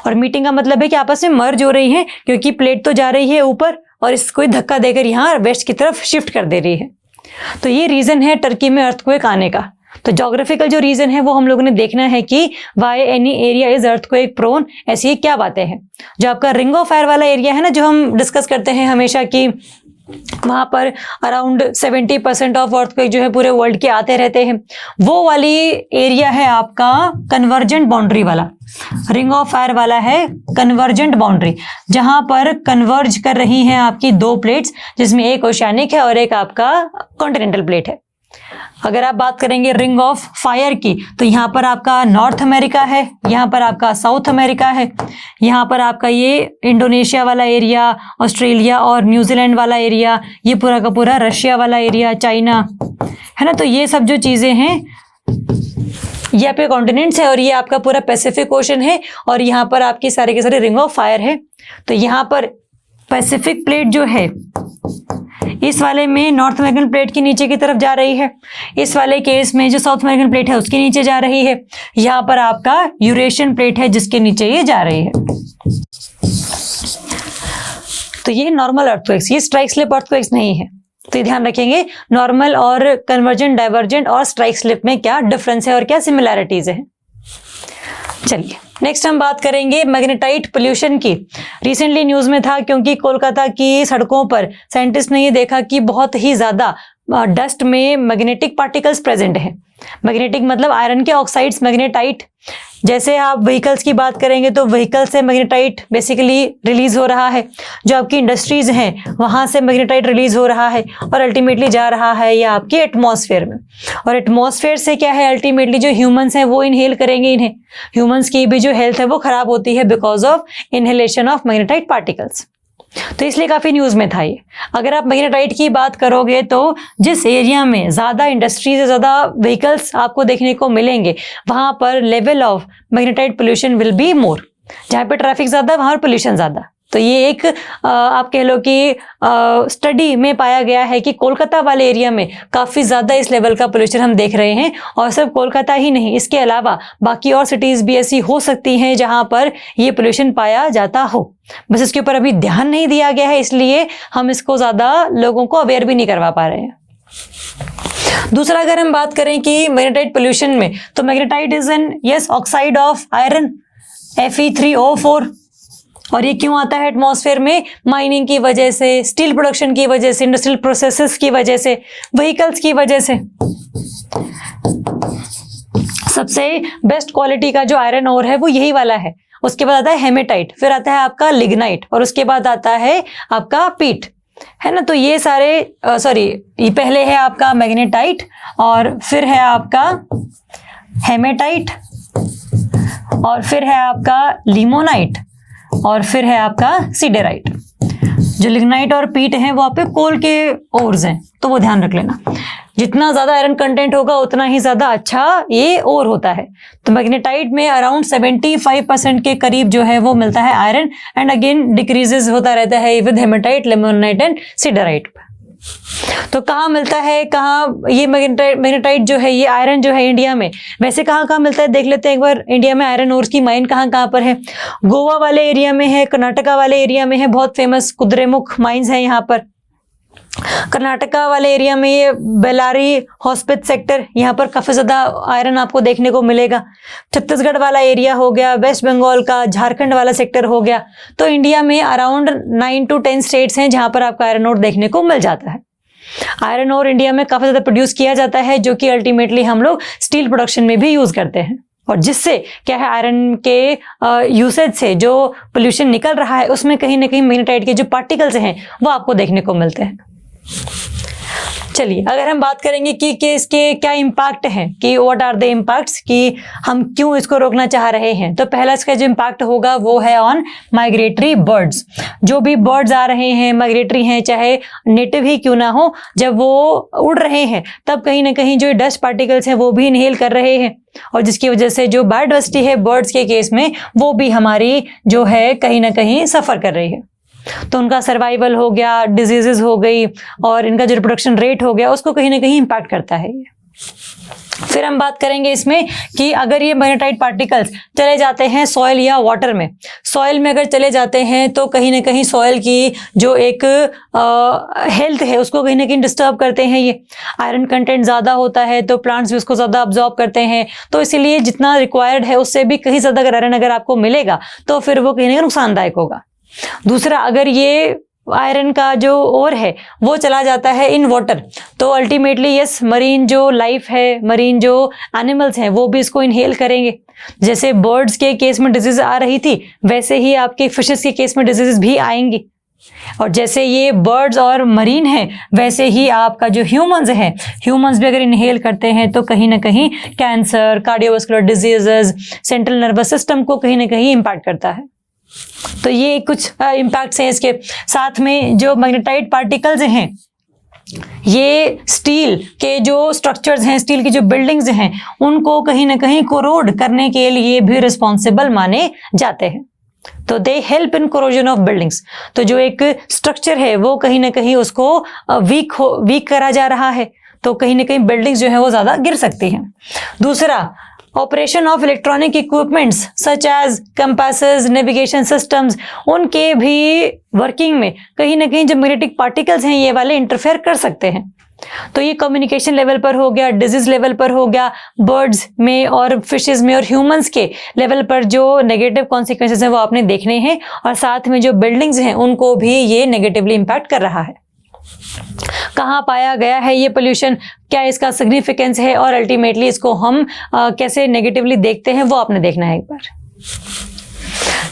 और मीटिंग का मतलब है कि आपस में मर्ज हो रही है, क्योंकि प्लेट तो जा रही है ऊपर और इसको धक्का देकर यहाँ वेस्ट की तरफ शिफ्ट कर दे रही है। तो ये रीजन है टर्की में अर्थक्वेक आने का। तो ज्योग्राफिकल जो रीजन है वो हम लोगों ने देखना है कि why any area is earthquake prone, ऐसी क्या बातें हैं। जो आपका रिंग ऑफ फायर वाला एरिया है ना, जो हम डिस्कस करते हैं हमेशा कि वहां पर अराउंड 70% ऑफ अर्थक्वेक जो है पूरे वर्ल्ड के आते रहते हैं, वो वाली एरिया है आपका कन्वर्जेंट बाउंड्री वाला। रिंग ऑफ फायर वाला है कन्वर्जेंट बाउंड्री, जहां पर कन्वर्ज कर रही हैं आपकी दो प्लेट्स, जिसमें एक ओशियानिक है और एक आपका कॉन्टिनेंटल प्लेट है। अगर आप बात करेंगे रिंग ऑफ फायर की, तो यहाँ पर आपका नॉर्थ अमेरिका है, यहाँ पर आपका साउथ अमेरिका है, यहाँ पर आपका ये इंडोनेशिया वाला एरिया, ऑस्ट्रेलिया और न्यूजीलैंड वाला एरिया, ये पूरा का पूरा रशिया वाला एरिया, चाइना है ना। तो ये सब जो चीज़ें हैं ये आपके कॉन्टिनेंट्स है और ये आपका पूरा पैसिफिक ओशन है और यहाँ पर आपकी सारे के सारे रिंग ऑफ फायर है। तो यहाँ पर पैसिफिक प्लेट जो है इस वाले में नॉर्थ अमेरिकन प्लेट के नीचे की तरफ जा रही है, इस वाले केस में जो साउथ अमेरिकन प्लेट है उसके नीचे जा रही है, यहाँ पर आपका यूरेशियन प्लेट है जिसके नीचे ये जा रही है। तो ये नॉर्मल अर्थक्वेक्स, ये स्ट्राइक स्लिप अर्थक्वेक्स नहीं है। तो ये ध्यान रखेंगे नॉर्मल और कन्वर्जेंट, डाइवर्जेंट और स्ट्राइक स्लिप में क्या डिफरेंस है और क्या सिमिलैरिटीज है। चलिए नेक्स्ट हम बात करेंगे मैग्नेटाइट पोल्यूशन की। रिसेंटली न्यूज में था क्योंकि कोलकाता की सड़कों पर साइंटिस्ट ने ये देखा कि बहुत ही ज्यादा डस्ट में मैग्नेटिक पार्टिकल्स प्रेजेंट है। मैग्नेटिक मतलब आयरन के ऑक्साइड्स, मैग्नेटाइट। जैसे आप व्हीकल्स की बात करेंगे तो व्हीकल से मैग्नेटाइट बेसिकली रिलीज हो रहा है, जो आपकी इंडस्ट्रीज हैं वहां से मैग्नेटाइट रिलीज हो रहा है और अल्टीमेटली जा रहा है या आपके एटमॉस्फेयर में। और एटमॉस्फेयर से क्या है, अल्टीमेटली जो ह्यूमंस हैं वो इनहेल करेंगे इन्हें। ह्यूमंस की भी जो हेल्थ है वो खराब होती है because of inhalation of magnetite particles. तो इसलिए काफी न्यूज में था ये। अगर आप मैग्नेटाइट की बात करोगे तो जिस एरिया में ज्यादा इंडस्ट्री से ज्यादा व्हीकल्स आपको देखने को मिलेंगे वहां पर level of magnetite pollution will be more. जहाँ पे ट्रैफिक ज्यादा वहां पर पोल्यूशन ज्यादा। तो ये एक आप कह लो कि स्टडी में पाया गया है कि कोलकाता वाले एरिया में काफ़ी ज़्यादा इस लेवल का पोल्यूशन हम देख रहे हैं। और सिर्फ कोलकाता ही नहीं, इसके अलावा बाकी और सिटीज़ भी ऐसी हो सकती हैं जहां पर ये पोल्यूशन पाया जाता हो। बस इसके ऊपर अभी ध्यान नहीं दिया गया है, इसलिए हम इसको ज़्यादा लोगों को अवेयर भी नहीं करवा पा रहे हैं। दूसरा, अगर हम बात करें कि मैग्नेटाइट पोल्यूशन में, तो magnetite is an oxide of iron Fe3O4। और ये क्यों आता है एटमॉस्फेयर में? माइनिंग की वजह से, स्टील प्रोडक्शन की वजह से, इंडस्ट्रियल प्रोसेसेस की वजह से, व्हीकल्स की वजह से। सबसे बेस्ट क्वालिटी का जो आयरन ओर है वो यही वाला है। उसके बाद आता है हेमेटाइट, फिर आता है आपका लिग्नाइट और उसके बाद आता है आपका पीट, है ना। तो ये सारे ये पहले है आपका मैग्नेटाइट और फिर है आपका हेमेटाइट और फिर है आपका लिमोनाइट और फिर है आपका सीडेराइट। जो लिग्नाइट और पीट हैं वो आपके कोल के ओर्स हैं, तो वो ध्यान रख लेना। जितना ज्यादा आयरन कंटेंट होगा उतना ही ज्यादा अच्छा ये ओर होता है। तो मैग्नेटाइट में अराउंड 75% के करीब जो है वो मिलता है आयरन, एंड अगेन डिक्रीजेस होता रहता है with hematite, limonite and siderite. तो कहाँ मिलता है, कहाँ ये मैग्नेटाइट जो है, ये आयरन जो है इंडिया में, वैसे कहाँ कहाँ मिलता है देख लेते हैं एक बार। इंडिया में आयरन ओर्स की माइन कहाँ कहाँ पर है? गोवा वाले एरिया में है, कर्नाटका वाले एरिया में है, बहुत फेमस कुद्रेमुख माइंस है यहाँ पर। कर्नाटका वाले एरिया में ये बेलारी हॉस्पिट सेक्टर, यहाँ पर काफी ज्यादा आयरन आपको देखने को मिलेगा। छत्तीसगढ़ वाला एरिया हो गया, वेस्ट बंगाल का, झारखंड वाला सेक्टर हो गया। तो इंडिया में अराउंड 9 to 10 स्टेट्स हैं जहां पर आपको आयरन ओर देखने को मिल जाता है। आयरन ओर इंडिया में काफी ज्यादा प्रोड्यूस किया जाता है, जो कि अल्टीमेटली हम लोग स्टील प्रोडक्शन में भी यूज करते हैं। और जिससे क्या है, आयरन के यूसेज से जो पोल्यूशन निकल रहा है उसमें कहीं ना कहीं मैग्नेटाइट के जो पार्टिकल्स हैं वो आपको देखने को मिलते हैं। चलिए, अगर हम बात करेंगे कि इसके क्या इम्पैक्ट हैं, कि व्हाट आर द इम्पैक्ट्स, कि हम क्यों इसको रोकना चाह रहे हैं, तो पहला इसका जो इम्पैक्ट होगा वो है ऑन माइग्रेटरी बर्ड्स। जो भी बर्ड्स आ रहे हैं, माइग्रेटरी हैं, चाहे नेटिव ही क्यों ना हो, जब वो उड़ रहे हैं तब कहीं ना कहीं जो डस्ट पार्टिकल्स हैं वो भी इनहेल कर रहे हैं, और जिसकी वजह से जो बायोडाइवर्सिटी है बर्ड्स के केस में वो भी हमारी जो है कहीं ना कहीं सफर कर रही है। तो उनका सर्वाइवल हो गया, डिजीजेस हो गई, और इनका जो रिप्रोडक्शन रेट हो गया उसको कहीं ना कहीं इम्पैक्ट करता है। फिर हम बात करेंगे इसमें कि अगर ये मैग्नेटाइट पार्टिकल्स चले जाते हैं सॉइल या वाटर में, सॉइल में अगर चले जाते हैं तो कहीं ना कहीं सॉइल की जो एक हेल्थ है उसको कहीं ना कहीं डिस्टर्ब करते हैं। ये आयरन कंटेंट ज़्यादा होता है तो प्लांट्स भी उसको ज़्यादा अब्जॉर्ब करते हैं, तो इसीलिए जितना रिक्वायर्ड है उससे भी कहीं ज़्यादा अगर आयरन अगर आपको मिलेगा तो फिर वो कहीं ना कहीं नुकसानदायक होगा। दूसरा, अगर ये आयरन का जो ओर है वो चला जाता है इन वाटर, तो अल्टीमेटली यस, मरीन जो लाइफ है, मरीन जो एनिमल्स हैं वो भी इसको इनहेल करेंगे। जैसे बर्ड्स के केस में डिजीज आ रही थी, वैसे ही आपके फिशेस के केस में डिजीज भी आएंगी। और जैसे ये बर्ड्स और मरीन है, वैसे ही आपका जो ह्यूमंस है, ह्यूमंस भी अगर इनहेल करते हैं तो कहीं ना कहीं cancer, cardiovascular diseases, central nervous system को कहीं ना कहीं इम्पैक्ट करता है। तो ये कुछ इम्पैक्ट्स हैं इसके। साथ में जो मैग्नेटाइट पार्टिकल्स हैं, ये स्टील के जो स्ट्रक्चर्स हैं, स्टील की जो बिल्डिंग्स हैं, उनको कहीं ना कहीं कोरोड करने के लिए भी रिस्पॉन्सिबल माने जाते हैं। तो they help in corrosion of buildings. तो जो एक स्ट्रक्चर है वो कहीं ना कहीं उसको वीक करा जा रहा है, तो कहीं ना कहीं बिल्डिंग्स जो है वो ज्यादा गिर सकती हैं। दूसरा, operation of electronic equipments such as compasses, navigation systems, उनके भी वर्किंग में कहीं ना कहीं जो मैग्नेटिक पार्टिकल्स हैं ये वाले इंटरफेयर कर सकते हैं। तो ये कम्युनिकेशन लेवल पर हो गया, डिजीज लेवल पर हो गया, बर्ड्स में और फिशेज में और ह्यूमंस के लेवल पर जो नेगेटिव कॉन्सिक्वेंसेस हैं वो आपने देखने हैं, और साथ में जो बिल्डिंग्स हैं उनको भी ये नेगेटिवली इम्पैक्ट कर रहा है। कहाँ पाया गया है ये पोल्यूशन, क्या इसका सिग्निफिकेंस है, और अल्टीमेटली इसको हम कैसे नेगेटिवली देखते हैं वो आपने देखना है एक बार।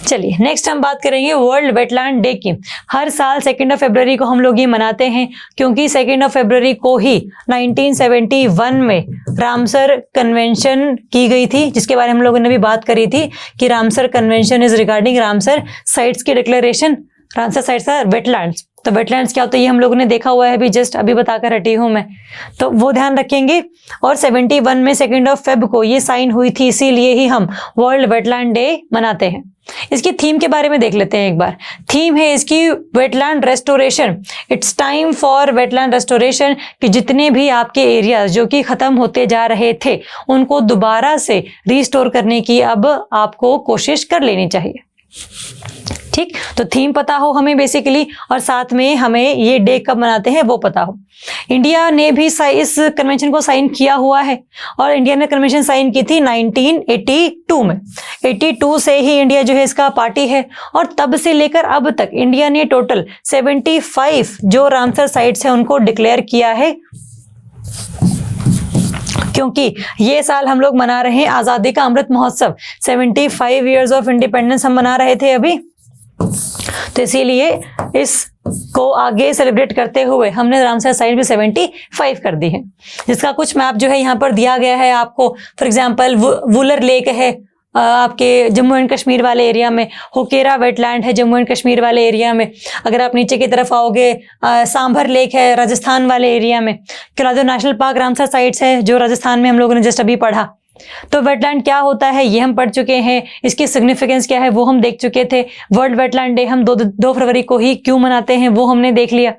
चलिए, नेक्स्ट हम बात करेंगे वर्ल्ड वेटलैंड डे की। हर साल 2 फरवरी को हम लोग ये मनाते हैं, क्योंकि 2 फरवरी को ही 1971 में रामसर कन्वेंशन की गई थी, जिसके बारे में हम लोगों ने भी बात करी थी कि Ramsar convention is regarding Ramsar sites की declaration. Ramsar sites are wetlands. तो वेटलैंड्स क्या होता है ये हम लोगों ने देखा हुआ है, अभी जस्ट अभी बताकर हटी हूं मैं, तो वो ध्यान रखेंगे। और 71 में 2 फेब को ये साइन हुई थी, इसीलिए ही हम वर्ल्ड वेटलैंड डे मनाते हैं। इसकी थीम के बारे में देख लेते हैं एक बार। थीम है इसकी wetland restoration. It's time for wetland restoration, कि जितने भी आपके एरियाज जो कि खत्म होते जा रहे थे उनको दोबारा से रिस्टोर करने की अब आपको कोशिश कर लेनी चाहिए। ठीक, तो थीम पता हो हमें बेसिकली, और साथ में हमें ये डे कब मनाते हैं वो पता हो। इंडिया ने भी इस कन्वेंशन को साइन किया हुआ है, और इंडिया ने कन्वेंशन साइन की थी 1982 में। 82 से ही इंडिया जो है इसका पार्टी है, और तब से लेकर अब तक इंडिया ने टोटल 75 जो रामसर साइट्स हैं उनको डिक्लेयर किया है। क्योंकि ये साल हम लोग मना रहे हैं आजादी का Amrit Mahotsav, 75 years of independence हम मना रहे थे अभी, तो इसीलिए इसको आगे सेलिब्रेट करते हुए हमने रामसर साइट भी 75 कर दी है, जिसका कुछ मैप जो है यहाँ पर दिया गया है आपको। फॉर एग्जांपल वुलर लेक है आपके जम्मू एंड कश्मीर वाले एरिया में, होकेरा वेटलैंड है जम्मू एंड कश्मीर वाले एरिया में। अगर आप नीचे की तरफ आओगे, सांभर लेक है राजस्थान वाले एरिया में। केलादो नेशनल पार्क रामसर साइट्स है जो राजस्थान में हम लोगों ने जस्ट अभी पढ़ा। तो वेटलैंड क्या होता है ये हम पढ़ चुके हैं, इसकी सिग्निफिकेंस क्या है वो हम देख चुके थे। वर्ल्ड वेटलैंड डे हम 2 फरवरी को ही क्यों मनाते हैं वो हमने देख लिया।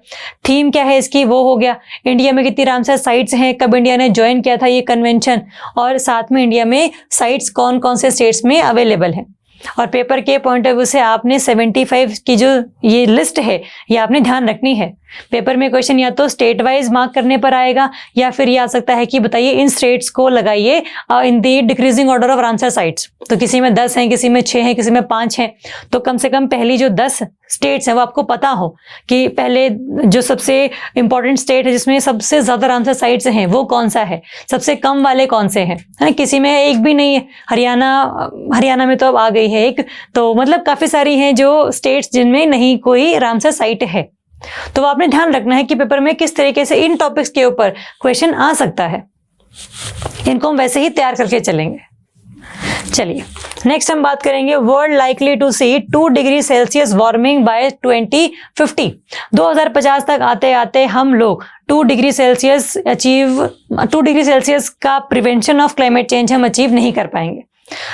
थीम क्या है इसकी वो हो गया। इंडिया में कितनी रामसर साइट्स हैं, कब इंडिया ने ज्वाइन किया था ये कन्वेंशन, और साथ में इंडिया में साइट्स कौन कौन से स्टेट्स में अवेलेबल हैं। और पेपर के पॉइंट ऑफ व्यू से आपने 75 की जो ये लिस्ट है ये आपने ध्यान रखनी है। पेपर में क्वेश्चन या तो स्टेट वाइज मार्क करने पर आएगा या फिर ये आ सकता है कि बताइए इन स्टेट्स को लगाइए in the decreasing order of Ramsar sites. तो किसी में 10 हैं, किसी में 6 हैं, किसी में 5 हैं, तो कम से कम पहली जो 10 स्टेट्स हैं वो आपको पता हो कि पहले जो सबसे इंपॉर्टेंट स्टेट है जिसमें सबसे ज्यादा रामसर साइट्स हैं वो कौन सा है, सबसे कम वाले कौन से हैं, है किसी में एक भी नहीं है। हरियाणा में तो अब आ गई है एक, तो मतलब काफी सारी हैं जो स्टेट्स जिनमें नहीं कोई रामसर साइट है। तो आपने ध्यान रखना है कि पेपर में किस तरीके से इन टॉपिक्स के ऊपर क्वेश्चन आ सकता है, इनको हम वैसे ही तैयार करके चलेंगे। चलिए नेक्स्ट हम बात करेंगे world likely to see 2 degree Celsius warming by 2050। 2050 तक आते आते हम लोग 2 डिग्री सेल्सियस का प्रिवेंशन ऑफ क्लाइमेट चेंज हम अचीव नहीं कर पाएंगे।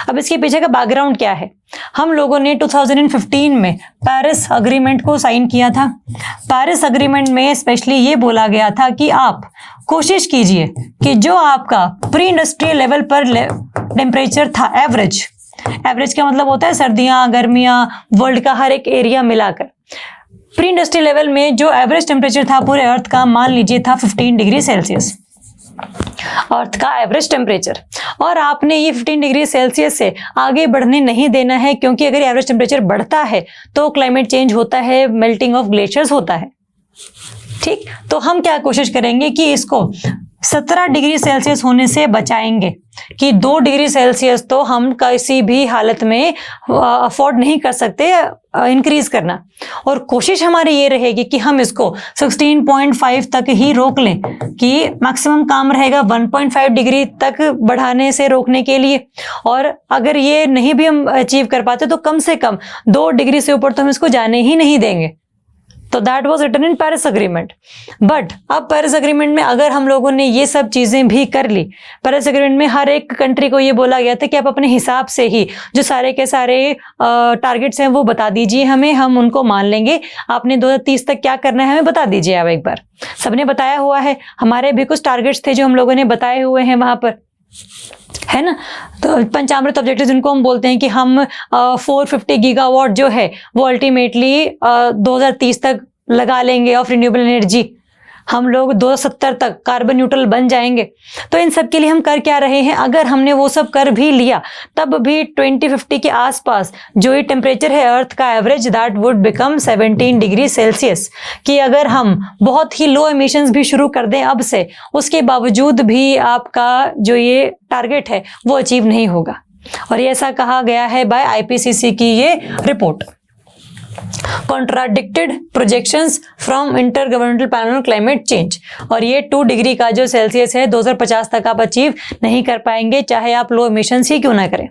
अब इसके पीछे का बैकग्राउंड क्या है? हम लोगों ने 2015 में पेरिस अग्रीमेंट को साइन किया था। पेरिस अग्रीमेंट में स्पेशली ये बोला गया था कि आप कोशिश कीजिए कि जो आपका प्री इंडस्ट्रियल लेवल पर टेम्परेचर था, एवरेज का मतलब होता है सर्दियां गर्मियां वर्ल्ड का हर एक एरिया मिलाकर, प्री इंडस्ट्रियल लेवल में जो एवरेज टेम्परेचर था पूरे अर्थ का मान लीजिए था 15 डिग्री सेल्सियस, अर्थ का एवरेज टेम्परेचर। और आपने ये 15 डिग्री सेल्सियस से आगे बढ़ने नहीं देना है, क्योंकि अगर एवरेज टेम्परेचर बढ़ता है तो क्लाइमेट चेंज होता है, मेल्टिंग ऑफ ग्लेशियर्स होता है। ठीक, तो हम क्या कोशिश करेंगे कि इसको 17 डिग्री सेल्सियस होने से बचाएंगे कि 2 डिग्री सेल्सियस तो हम किसी भी हालत में अफोर्ड नहीं कर सकते इंक्रीज करना, और कोशिश हमारी ये रहेगी कि हम इसको 16.5 तक ही रोक लें, कि मैक्सिमम काम रहेगा 1.5 डिग्री तक बढ़ाने से रोकने के लिए। और अगर ये नहीं भी हम अचीव कर पाते तो कम से कम 2 डिग्री से ऊपर तो हम इसको जाने ही नहीं देंगे। तो that was written in Paris agreement. But अब पेरिस अग्रीमेंट में अगर हम लोगों ने ये सब चीजें भी कर ली, पेरिस अग्रीमेंट में हर एक कंट्री को ये बोला गया था कि आप अपने हिसाब से ही जो सारे के सारे टारगेट्स हैं वो बता दीजिए हमें, हम उनको मान लेंगे। आपने 2030 तक क्या करना है हमें बता दीजिए आप एक बार। सबने बताया हुआ है, हमारे भी कुछ टारगेट्स थे जो हम लोगों ने बताए हुए हैं वहां पर, है ना। तो पंचामृत ऑब्जेक्टिव जिनको हम बोलते हैं कि हम 450 गीगावाट जो है वो अल्टीमेटली 2030 तक लगा लेंगे ऑफ रिन्यूएबल एनर्जी, हम लोग 2070 तक कार्बन न्यूट्रल बन जाएंगे। तो इन सब के लिए हम कर क्या रहे हैं, अगर हमने वो सब कर भी लिया तब भी 2050 के आसपास जो ये टेम्परेचर है अर्थ का average, that would become 17 degree Celsius. कि अगर हम बहुत ही लो एमिशंस भी शुरू कर दें अब से, उसके बावजूद भी आपका जो ये टारगेट है वो अचीव नहीं होगा। और ये ऐसा कहा गया है बाय IPCC की ये report, contradicted projections from intergovernmental panel on climate change. और ये 2 डिग्री का जो सेल्सियस है 2050 तक आप अचीव नहीं कर पाएंगे, चाहे आप लो एमिशंस ही क्यों ना करें।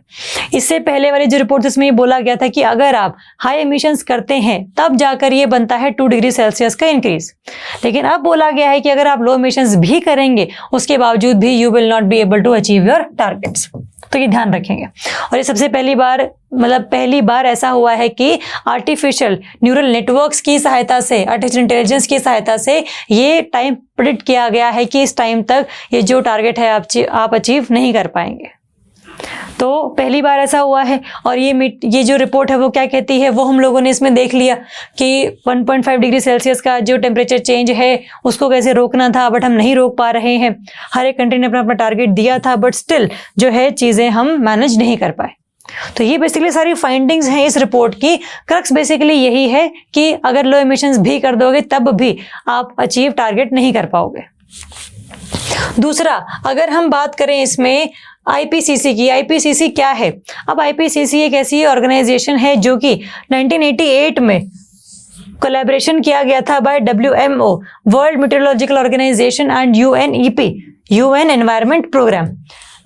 इससे पहले वाली जो रिपोर्ट इसमें ये बोला गया था कि अगर आप हाई एमिशंस करते हैं तब जाकर ये बनता है 2 डिग्री सेल्सियस का इंक्रीज। लेकिन अब बोला गया है कि अगर आप लो एमिशंस भी करेंगे उसके बावजूद भी you will not be able to achieve your targets. तो ये ध्यान रखेंगे। और ये सबसे पहली बार ऐसा हुआ है कि आर्टिफिशियल न्यूरल नेटवर्क्स की सहायता से, आर्टिफिशियल इंटेलिजेंस की सहायता से ये टाइम प्रेडिक्ट किया गया है कि इस टाइम तक ये जो टारगेट है आप अचीव नहीं कर पाएंगे। तो पहली बार ऐसा हुआ है। और ये जो रिपोर्ट है वो क्या कहती है वो हम लोगों ने इसमें देख लिया कि 1.5 डिग्री सेल्सियस का जो टेम्परेचर चेंज है उसको कैसे रोकना था, बट हम नहीं रोक पा रहे हैं। हर एक कंट्री ने अपना अपना टारगेट दिया था, बट स्टिल जो है चीजें हम मैनेज नहीं कर पाए। तो ये बेसिकली सारी फाइंडिंग्स हैं इस रिपोर्ट की। क्रक्स बेसिकली यही है कि अगर लो एमिशंस भी कर दोगे तब भी आप अचीव टारगेट नहीं कर पाओगे। दूसरा, अगर हम बात करें इसमें IPCC की, IPCC क्या है? अब IPCC एक ऐसी ऑर्गेनाइजेशन है जो कि 1988 में कोलैबोरेशन किया गया था by WMO, world meteorological organization, and UNEP, UN environment programme,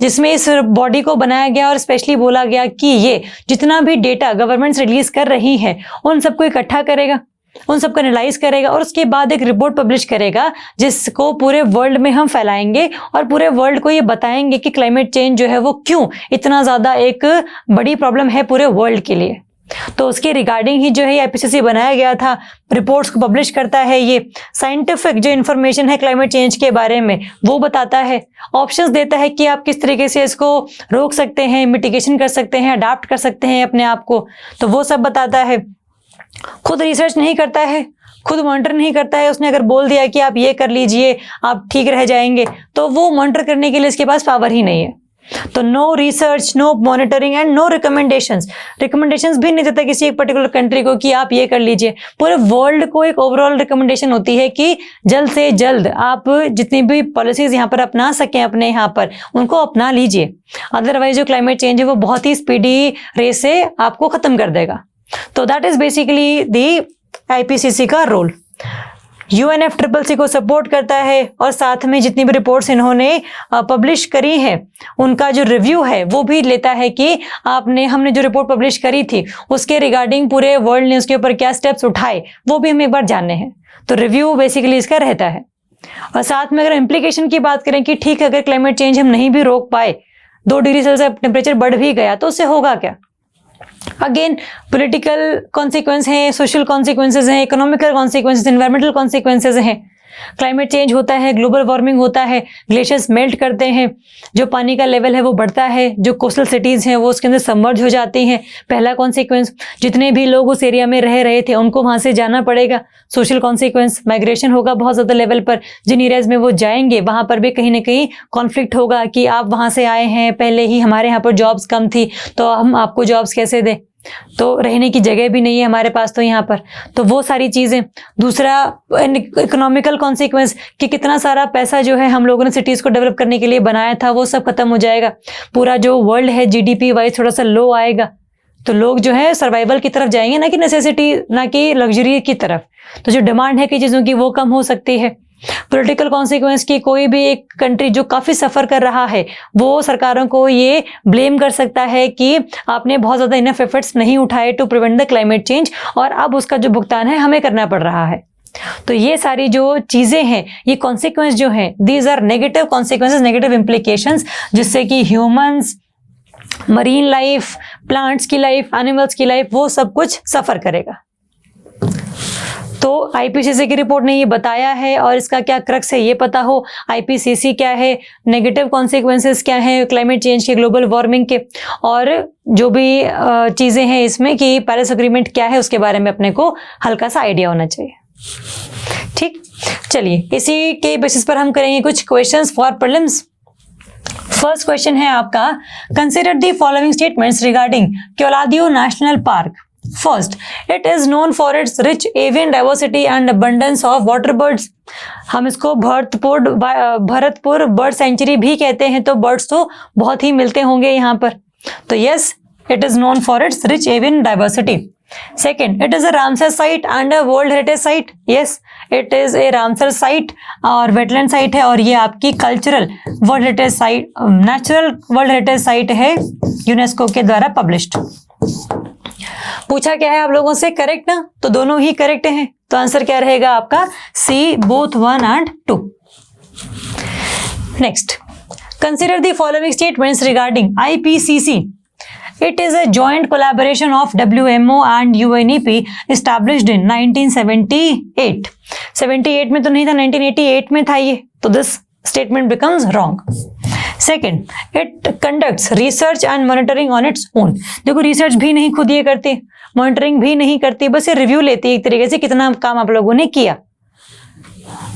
जिसमें इस बॉडी को बनाया गया और स्पेशली बोला गया कि ये जितना भी डेटा गवर्नमेंट्स रिलीज कर रही हैं उन सबको इकट्ठा करेगा। उन सबका एनालाइज करेगा और उसके बाद एक रिपोर्ट पब्लिश करेगा जिसको पूरे वर्ल्ड में हम फैलाएंगे और पूरे वर्ल्ड को ये बताएंगे कि क्लाइमेट चेंज जो है वो क्यों इतना ज़्यादा एक बड़ी प्रॉब्लम है पूरे वर्ल्ड के लिए। तो उसके रिगार्डिंग ही जो है आईपीसीसी बनाया गया था, रिपोर्ट्स को पब्लिश करता है, ये साइंटिफिक जो इन्फॉर्मेशन है क्लाइमेट चेंज के बारे में वो बताता है, ऑप्शंस देता है कि आप किस तरीके से इसको रोक सकते हैं, मिटिगेशन कर सकते हैं, अडाप्ट कर सकते हैं अपने आप को, तो वो सब बताता है। खुद रिसर्च नहीं करता है, खुद मॉनिटर नहीं करता है, उसने अगर बोल दिया कि आप ये कर लीजिए आप ठीक रह जाएंगे, तो वो मॉनिटर करने के लिए इसके पास पावर ही नहीं है। तो no research, no monitoring and no recommendations भी नहीं देता किसी एक पर्टिकुलर कंट्री को कि आप ये कर लीजिए। पूरे वर्ल्ड को एक ओवरऑल रिकमेंडेशन होती है कि जल्द से जल्द आप जितनी भी पॉलिसीज यहाँ पर अपना सकें अपने यहाँ पर उनको अपना लीजिए, अदरवाइज जो क्लाइमेट चेंज है वो बहुत ही स्पीडी रेस से आपको खत्म कर देगा। तो that is basically the IPCC का रोल। UNFCCC को सपोर्ट करता है और साथ में जितनी भी रिपोर्ट्स इन्होंने पब्लिश करी है उनका जो रिव्यू है वो भी लेता है कि हमने जो रिपोर्ट पब्लिश करी थी उसके रिगार्डिंग पूरे वर्ल्ड ने उसके ऊपर क्या स्टेप्स उठाए वो भी हम एक बार जानने हैं। तो रिव्यू बेसिकली इसका रहता है। और साथ में अगर इम्प्लीकेशन की बात करें कि ठीक है अगर क्लाइमेट चेंज हम नहीं भी रोक पाए, 2 डिग्री सेल्सियस टेम्परेचर बढ़ भी गया तो उससे होगा क्या। अगेन पॉलिटिकल कॉन्सिक्वेंस हैं, सोशल कॉन्सिक्वेंसेज हैं, इकोनॉमिकल कॉन्सिक्वेंसेज, एनवायरमेंटल कॉन्सिक्वेंसेज हैं। क्लाइमेट चेंज होता है, ग्लोबल वार्मिंग होता है, ग्लेशियर्स मेल्ट करते हैं, जो पानी का लेवल है वो बढ़ता है, जो कोस्टल सिटीज़ हैं वो उसके अंदर सबमर्ज हो जाती हैं। पहला कॉन्सिक्वेंस, जितने भी लोग उस एरिया में रह रहे थे उनको वहाँ से जाना पड़ेगा। सोशल कॉन्सिक्वेंस, माइग्रेशन होगा बहुत ज़्यादा लेवल पर, जिन एरियाज में वो जाएंगे वहाँ पर भी कहीं ना कहीं कॉन्फ्लिक्ट होगा कि आप वहाँ से आए हैं, पहले ही हमारे यहाँ पर जॉब्स कम थी तो हम आपको जॉब्स कैसे दें, तो रहने की जगह भी नहीं है हमारे पास तो यहाँ पर, तो वो सारी चीज़ें। दूसरा इकोनॉमिकल कॉन्सिक्वेंस कि कितना सारा पैसा जो है हम लोगों ने सिटीज़ को डेवलप करने के लिए बनाया था वो सब खत्म हो जाएगा। पूरा जो वर्ल्ड है जीडीपी वाइज थोड़ा सा लो आएगा, तो लोग जो है सर्वाइवल की तरफ जाएंगे, ना कि नेसेसिटी, ना कि लग्जरी की तरफ। तो जो डिमांड है कि चीज़ों की वो कम हो सकती है। पॉलिटिकल कॉन्सिक्वेंस की कोई भी एक कंट्री जो काफ़ी सफ़र कर रहा है वो सरकारों को ये ब्लेम कर सकता है कि आपने बहुत ज़्यादा इनफ एफर्ट्स नहीं उठाए to prevent the climate change और अब उसका जो भुगतान है हमें करना पड़ रहा है। तो ये सारी जो चीज़ें हैं, ये कॉन्सिक्वेंस जो हैं, these are negative consequences, negative implications, जिससे कि ह्यूमंस, मरीन लाइफ, प्लांट्स की लाइफ, एनिमल्स की लाइफ, वो सब कुछ सफ़र करेगा। तो आईपीसीसी की रिपोर्ट ने ये बताया है और इसका क्या क्रक्स है ये पता हो, आईपीसीसी क्या है, नेगेटिव कॉन्सिक्वेंसेस क्या है क्लाइमेट चेंज के, ग्लोबल वार्मिंग के, और जो भी चीज़ें हैं इसमें कि पेरिस एग्रीमेंट क्या है उसके बारे में अपने को हल्का सा आइडिया होना चाहिए। ठीक, चलिए इसी के बेसिस पर हम करेंगे कुछ questions for prelims. First question है आपका, consider the following statements regarding Keoladeo National Park. First, it is known for its rich avian diversity and abundance of water birds. हम इसको भरतपुर बर्ड सेंचुरी भी कहते हैं, तो बर्ड्स तो बहुत ही मिलते होंगे यहाँ पर। तो yes, it is known for its rich avian diversity. Second, it is a Ramsar site and a World Heritage site. Yes, it is a Ramsar site और wetland site है, और ये आपकी cultural world heritage site, natural world heritage site है, UNESCO के द्वारा published. पूछा क्या है आप लोगों से, करेक्ट ना, तो दोनों ही करेक्ट हैं, तो आंसर क्या रहेगा आपका C, both 1 and 2। Next, consider the following statements regarding IPCC। It is a joint collaboration of WMO and UNEP established in 1978। 78 में तो नहीं था, 1988 में था ये, तो this statement becomes wrong। Second, it conducts research and monitoring on its own। देखो research भी नहीं खुद ये करती, मॉनिटरिंग भी नहीं करती, बस ये रिव्यू लेती है एक तरीके से कितना काम आप लोगों ने किया,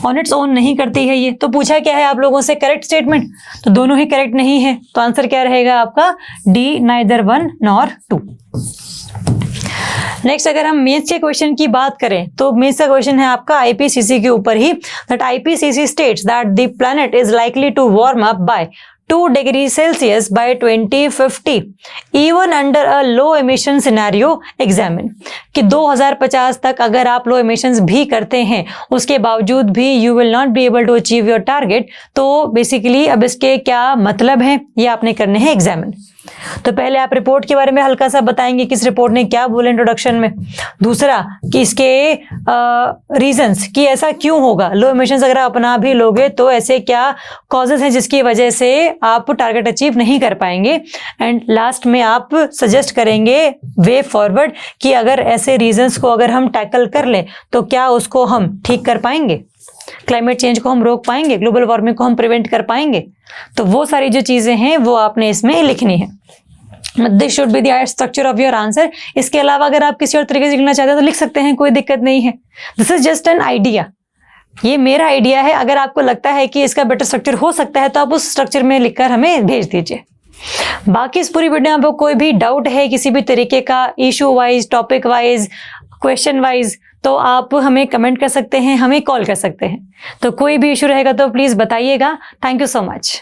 ऑन इट्स ओन नहीं करती है ये। तो पूछा क्या है आप लोगों से, करेक्ट स्टेटमेंट, तो दोनों ही करेक्ट नहीं है, तो आंसर क्या रहेगा आपका डी, नाइदर 1 नॉर 2। नेक्स्ट, अगर हम मेंस के क्वेश्चन की बात करें तो मेंस का क्वेश्चन है आपका आईपीसीसी के ऊपर ही, that IPCC states that the planet is likely to warm up by 2 degrees Celsius by 2050 even under a low emission scenario examine। कि 2050 तक अगर आप लो emissions भी करते हैं उसके बावजूद भी you will not be able to achieve your target। तो बेसिकली अब इसके क्या मतलब है ये आपने करने हैं एग्जामिन। तो पहले आप रिपोर्ट के बारे में हल्का सा बताएंगे कि इस रिपोर्ट ने क्या बोला इंट्रोडक्शन में। दूसरा कि इसके रीजंस कि ऐसा क्यों होगा, लो इमिशंस अगर आप अपना भी लोगे तो ऐसे क्या कॉजेज हैं जिसकी वजह से आप टारगेट अचीव नहीं कर पाएंगे। एंड लास्ट में आप सजेस्ट करेंगे वे फॉरवर्ड कि अगर ऐसे रीजंस को अगर हम टैकल कर लें तो क्या उसको हम ठीक कर पाएंगे, क्लाइमेट चेंज को हम रोक पाएंगे, ग्लोबल वार्मिंग को हम प्रिवेंट कर पाएंगे। तो वो सारी जो चीजें हैं वो आपने इसमें लिखनी है। This should be the structure of your answer. इसके अलावा अगर आप किसी और तरीके से लिखना चाहते हैं तो लिख सकते हैं, कोई दिक्कत नहीं है। This is just an idea, ये मेरा आइडिया है। अगर आपको लगता है कि इसका बेटर स्ट्रक्चर हो सकता है तो आप उस स्ट्रक्चर में लिखकर हमें भेज दीजिए। बाकी इस पूरी वीडियो में आपको कोई भी डाउट है किसी भी तरीके का, issue wise, topic wise, question wise, तो आप हमें कमेंट कर सकते हैं, हमें कॉल कर सकते हैं। तो कोई भी इशू रहेगा तो प्लीज बताइएगा। Thank you so much.